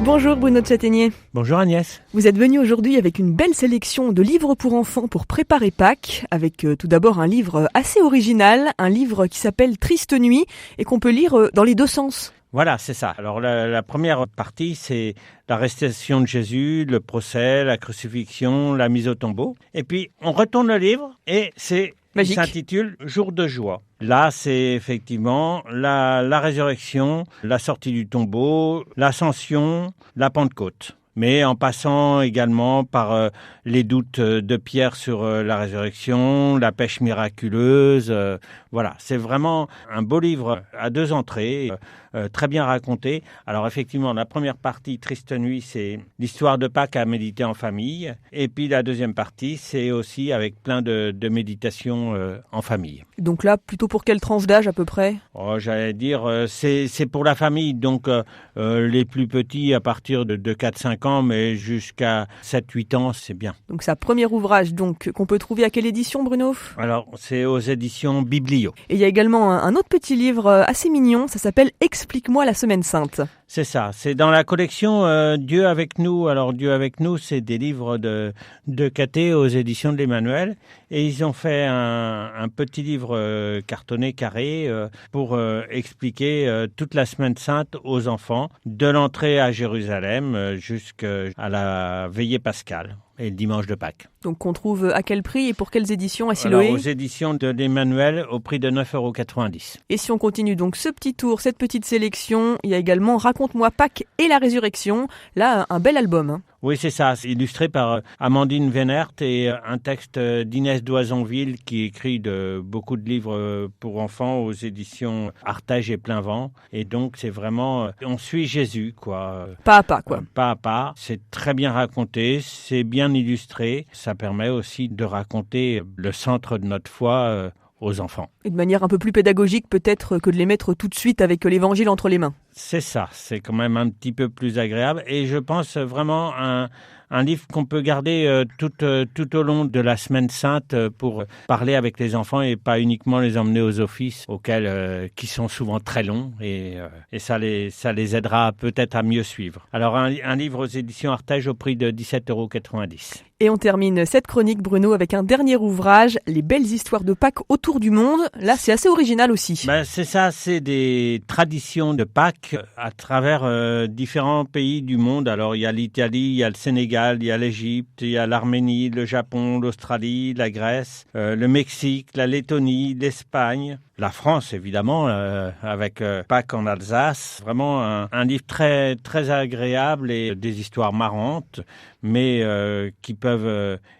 Bonjour Bruno de Châtaignier. Bonjour Agnès. Vous êtes venu aujourd'hui avec une belle sélection de livres pour enfants pour préparer Pâques, avec tout d'abord un livre assez original, un livre qui s'appelle Triste nuit et qu'on peut lire dans les deux sens. Voilà, c'est ça. Alors la première partie, c'est l'arrestation de Jésus, le procès, la crucifixion, la mise au tombeau. Et puis on retourne le livre et il s'intitule « Jour de joie ». Là, c'est effectivement la résurrection, la sortie du tombeau, l'ascension, la Pentecôte. Mais en passant également par les doutes de Pierre sur la résurrection, la pêche miraculeuse. Voilà, c'est vraiment un beau livre à deux entrées, très bien raconté. Alors effectivement, la première partie, Triste nuit, c'est l'histoire de Pâques à méditer en famille. Et puis la deuxième partie, c'est aussi avec plein de méditations en famille. Donc là, plutôt pour quelle tranche d'âge à peu près ? J'allais dire, c'est pour la famille, donc les plus petits à partir de 4-5 ans, mais jusqu'à 7-8 ans, c'est bien. Donc c'est un premier ouvrage donc, qu'on peut trouver à quelle édition, Bruno ? Alors, c'est aux éditions Biblio. Et il y a également un autre petit livre assez mignon, ça s'appelle « Explique-moi la semaine sainte ». C'est ça, c'est dans la collection Dieu avec nous. Alors Dieu avec nous, c'est des livres de caté aux éditions de l'Emmanuel. Et ils ont fait un petit livre cartonné carré pour expliquer toute la semaine sainte aux enfants, de l'entrée à Jérusalem jusqu'à la veillée pascale et le dimanche de Pâques. Donc on trouve à quel prix et pour quelles éditions à Siloé ? Alors aux éditions de l'Emmanuel au prix de 9,90 €. Et si on continue donc ce petit tour, cette petite sélection, il y a également Raconte-moi Pâques et la résurrection. Là, un bel album. Hein. Oui, c'est ça. C'est illustré par Amandine Vénert et un texte d'Inès Doisonville qui écrit beaucoup de livres pour enfants aux éditions Artege et Plein Vent. Et donc, c'est vraiment... on suit Jésus, quoi. Pas à pas, quoi. Pas à pas. C'est très bien raconté, c'est bien illustré. Ça permet aussi de raconter le centre de notre foi aux enfants. Et de manière un peu plus pédagogique peut-être que de les mettre tout de suite avec l'évangile entre les mains. C'est ça, c'est quand même un petit peu plus agréable et je pense vraiment un livre qu'on peut garder tout au long de la semaine sainte pour parler avec les enfants et pas uniquement les emmener aux offices qui sont souvent très longs et ça les aidera peut-être à mieux suivre. Alors un livre aux éditions Artege au prix de 17,90 €. Et on termine cette chronique, Bruno, avec un dernier ouvrage, Les belles histoires de Pâques autour du monde. Là, c'est assez original aussi. C'est ça, c'est des traditions de Pâques à travers différents pays du monde. Alors, il y a l'Italie, il y a le Sénégal, il y a l'Égypte, il y a l'Arménie, le Japon, l'Australie, la Grèce, le Mexique, la Lettonie, l'Espagne, la France, évidemment, avec Pâques en Alsace. Vraiment un livre très, très agréable et des histoires marrantes, mais qui peuvent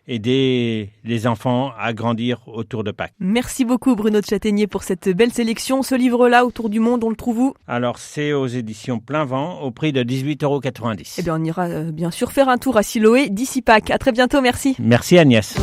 aider les enfants à grandir autour de Pâques. Merci beaucoup Bruno de Châtaignier pour cette belle sélection. Ce livre-là, Autour du monde, on le trouve où ? Alors, c'est aux éditions Plein Vent au prix de 18,90 €. Eh bien, on ira bien sûr faire un tour à Siloé d'ici Pâques. À très bientôt, merci. Merci Agnès.